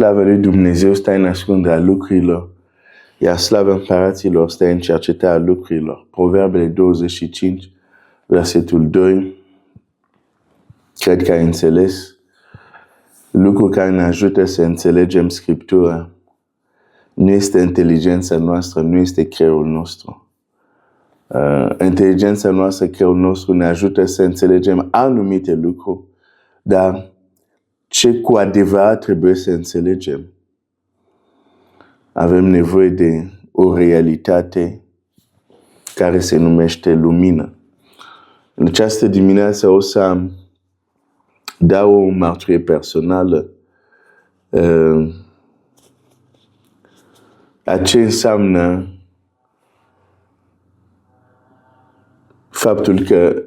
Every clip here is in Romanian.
Slavă lui Dumnezeu stă în ascunderea lucrurilor, iar slavă împăraților stă în cercetarea lucrurilor. Proverbele 25, versetul 2. Cred că ai înțeles lucru care ne ajută să înțelegem Scriptura. Nu este inteligența noastră, nu este creierul nostru. Inteligența noastră, creierul nostru ne ajută să înțelegem anumite lucruri, dar ce cu adevărat trebuie să înțelegem? Avem nevoie de o realitate care se numește lumină. În această dimineață o să dau o mărturie personală a ce înseamnă faptul că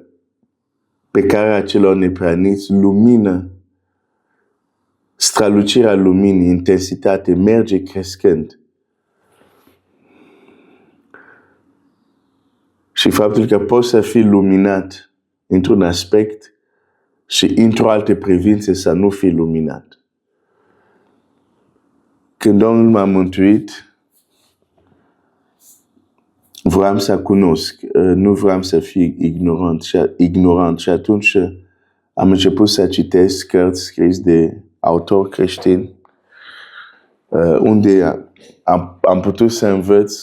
pe care celor neprihăniți lumină, strălucirea luminii, intensitate merge crescând. Și faptul că poți să fii luminat într-un aspect și într-o altă privință să nu fii luminat. Când Domnul m-a mântuit, vreau să cunosc, nu vreau să fiu ignorant și atunci am început să citesc cărți scrise de autori creștini, unde am putut să învăț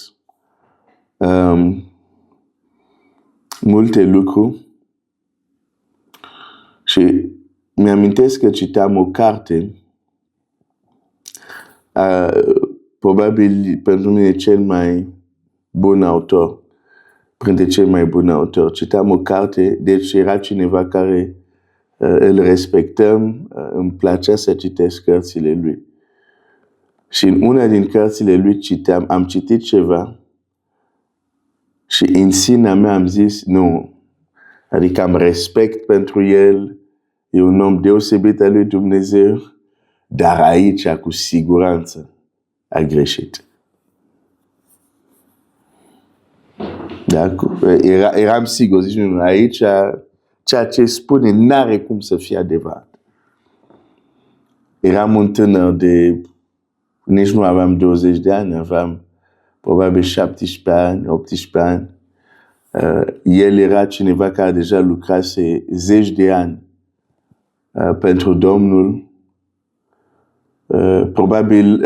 multe lucruri și mi-amintesc că citeam o carte, probabil pentru mine cel mai bun autor, printre cei mai buni autori. Citeam o carte, deci era cineva care îl respectăm, îmi plăcea să citesc cărțile lui. Și în una din cărțile lui am citit ceva și în sinea mea am zis, nu, adică am respect pentru el, e un om deosebit al lui Dumnezeu, dar aici, cu siguranță, a greșit. Eram sigur, zici, nu, aici, ceea ce spune n-are cum să fie adevărat. Eram un tânăr nici nu aveam 20 de ani, aveam probabil 17 ani, 18 ani. El era cineva care deja lucrase 10 de ani pentru Domnul. Probabil,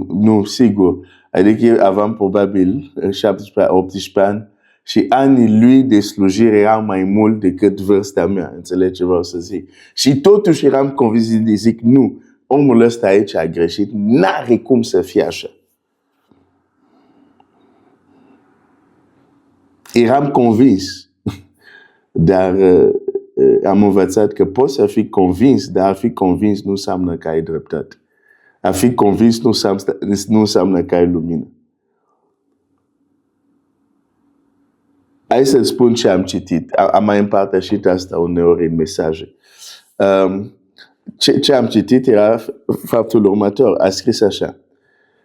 nu, sigur. Adică aveam probabil 17-18 ani și anii lui de slujire erau mai mult decât vârsta mea. Înțelegi ce vreau să zic? Și totuși eram convins de zic, nu, omul ăsta aici a greșit, n-are cum să fie așa. Eram convins, dar am învățat că poți să fii convins, dar a fi convins nu înseamnă că ai dreptate. A fi convins nu înseamnă că ai lumină. Hai să spun ce am citit. Am mai împărtășit asta uneori în mesaje. Ce am citit era faptul următor. A scris așa.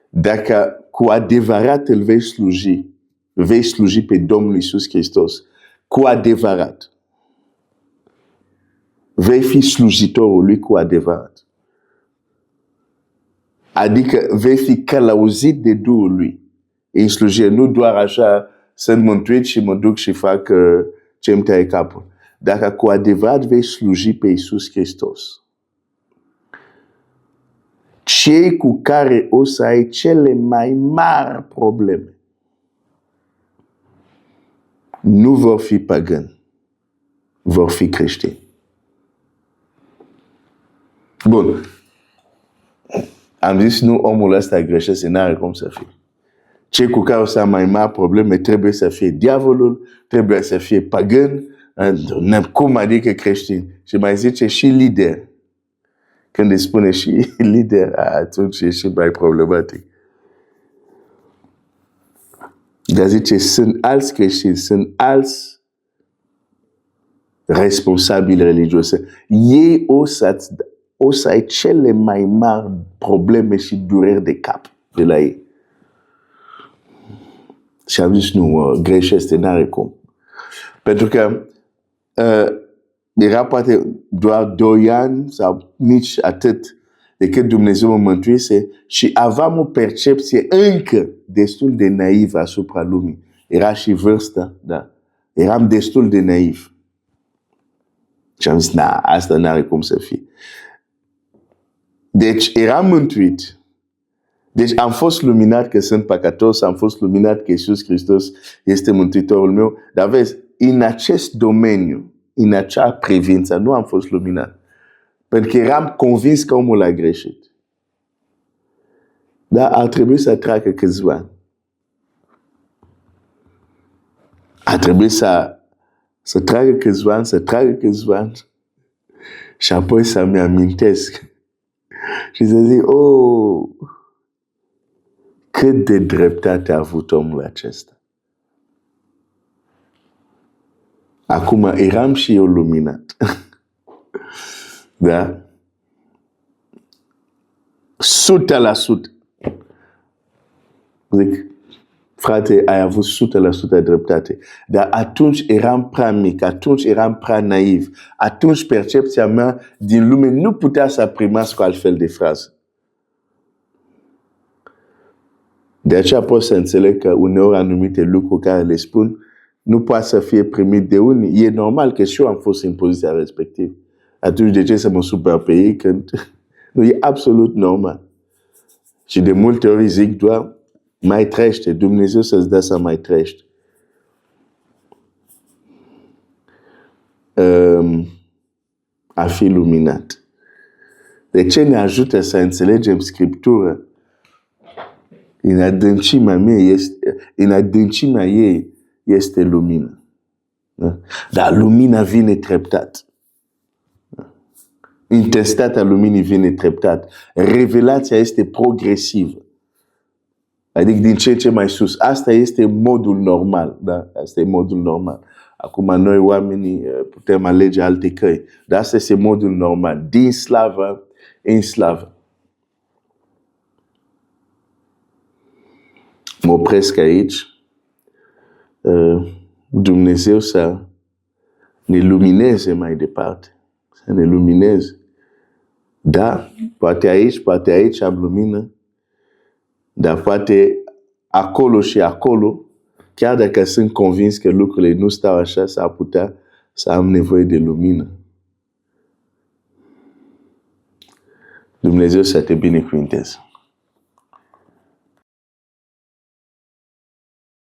Dacă cu adevărat îl vei sluji pe Domnul Iisus Hristos, cu adevărat, vei fi slujitorul lui cu adevărat. Adică vei fi călăuzit de Duhul lui în slujire, nu doar așa sunt mântuit și mă duc și fac ce îmi taie capul. Dacă cu adevărat vei sluji pe Iisus Hristos, cei cu care o să ai cele mai mari probleme nu vor fi pagani, vor fi creștini. Bun. Am zis, nu, omul ăsta greșește, n-are cum să fie. Cei cu care o să am mai mari probleme trebuie să fie diavolul, trebuie să fie pagan, cum adică creștin. Și mai zice și lider. Când îi spune și lider, atunci e și mai problematic. Dar zice, sunt alți creștini, sunt alți responsabili religioși. Ei o să ai cele mai mari probleme și dureri de cap de la ei. Și am zis, nu, greșește, n-are cum. Pentru că era poate doar 2 ani sau nici atât decât Dumnezeu mă mântuise și aveam o percepție încă destul de naivă asupra lumii. Era și vârstă, da. Eram destul de naiv. Și am zis, asta n-are cum să fie. Deci eram mântuit. Deci am fost luminat că sunt păcătos, am fost luminat că Iisus Hristos este mântuitorul meu, dar vezi, în acest domeniu, în acea privință, nu am fost luminat. Pentru că eram convins că omul a greșit. Dar ar trebui să treacă câțiva ani. Ar trebui să tragă câțiva ani, și apoi să-mi amintesc și să zic, cât de dreptate a avut omul acesta. Acum eram și eu luminat. Da? 100%. Zic, frate, ai avut 100% dreptate. Dar atunci eram prea mic, atunci eram prea naiv. Atunci percepția mea din lume nu putea să primească altfel de frază. De aceea pot să înțeleg că uneori anumite lucruri care le spun nu poate să fie primit de unii. E normal că și eu am fost în poziția respectivă. Atunci de ce să mă supăr pe ei când nu e absolut normal. Și de multe ori zic doar, mai trăiește, Dumnezeu să-ți dea să mai trăiești. A fi luminat. De ce ne ajută să înțelegem Scriptura? În adâncimea ei este lumină. Dar lumina vine treptat. Intensitatea luminii vine treptat. Revelația este progresivă. Adică din ce în ce mai sus. Asta este modul normal. Da? Asta e modul normal. Acum noi oamenii putem alege alte căi. Dar asta este modul normal. Din slavă în slavă. Mă opresc aici. Dumnezeu să ne lumineze mai departe. Să ne lumineze. Da, poate aici am lumină. Dar poate acolo și acolo, chiar dacă sunt convins că lucrurile nu stau așa, s-ar putea să am nevoie de lumină. Dumnezeu să te binecuvânteze.